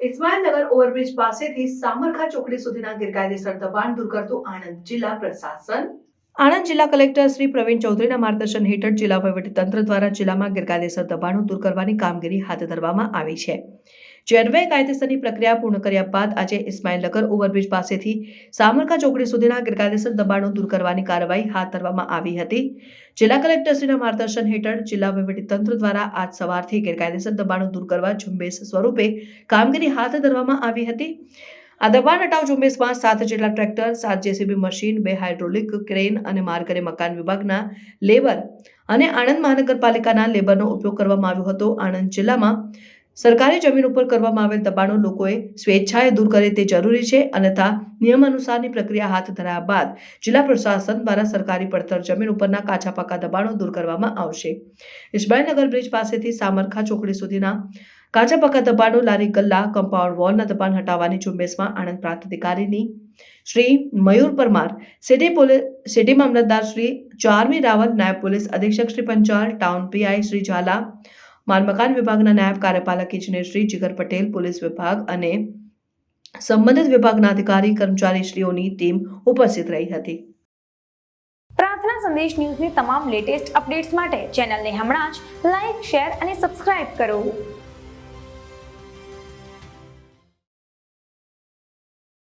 ઇસ્માઇલનગર overbridge પાસેથી સામરખા ચોકડી સુધીના ગેરકાયદેસર દબાણ દૂર કરતું આણંદ જિલ્લા પ્રશાસન. આણંદ જિલ્લા કલેક્ટર શ્રી પ્રવીણ ચૌધરીના માર્ગદર્શન હેઠળ જિલ્લા વહીવટીતંત્ર દ્વારા જિલ્લામાં ગેરકાયદેસર દબાણો દૂર કરવાની કામગીરી હાથ ધરવામાં આવી છે. જે અન્વયે કાયદેસરની પ્રક્રિયા પૂર્ણ કર્યા બાદ આજે ઇસ્માઇલનગર ઓવરબ્રિજ પાસેથી સામરખા ચોકડી સુધીના ગેરકાયદેસર દબાણો દૂર કરવાની કાર્યવાહી હાથ ધરવામાં આવી હતી. જિલ્લા કલેક્ટરશ્રીના માર્ગદર્શન હેઠળ જિલ્લા વહીવટીતંત્ર દ્વારા આજ સવારથી ગેરકાયદેસર દબાણો દૂર કરવા ઝુંબેશ સ્વરૂપે કામગીરી હાથ ધરવામાં આવી હતી. આ દબાણ હટાવ ઝુંબેશમાં 7 જેટલા tractor, 7 JCB machine, 2 hydraulic crane અને માર્ગ અને મકાન વિભાગના લેબર અને આણંદ મહાનગરપાલિકાના લેબરનો ઉપયોગ કરવામાં આવ્યો હતો. આણંદ જિલ્લામાં સરકારી જમીન ઉપર કરવામાં આવેલ દબાણો લોકોએ સ્વેચ્છાએ દૂર કરે તે જરૂરી છે. અન્યથા નિયમાનુસારની પ્રક્રિયા હાથ ધર્યા બાદ જિલ્લા પ્રશાસન દ્વારા સરકારી પડતર જમીન ઉપરના કાચા પાકા દબાણો દૂર કરવામાં આવશે. ઇસ્માઇલનગર બ્રિજ પાસેથી સામરખા ચોકડી સુધીના કાચા પાકા દબાણો, લારી ગલ્લા, કમ્પાઉન્ડ વોલના દબાણ હટાવવાની ઝુંબેશમાં આણંદ પ્રાંત અધિકારીની શ્રી મયુર પરમાર, સિટી મામલતદાર શ્રી ચારમી રાવલ, નાયબ પોલીસ અધિક્ષક શ્રી પંચાલ, ટાઉન પીઆઈ શ્રી ઝાલા, માલ મકાન વિભાગના નાયબ કાર્યપાલક ઇજનેર શ્રી જીગર પટેલ, પોલીસ વિભાગ અને સંબંધિત વિભાગના અધિકારી કર્મચારીશ્રીઓની ટીમ ઉપસ્થિત રહી હતી. પ્રાર્થના સંદેશ ન્યૂઝની તમામ લેટેસ્ટ અપડેટ્સ માટે ચેનલને હમણાં જ લાઇક, શેર અને સબસ્ક્રાઇબ કરો.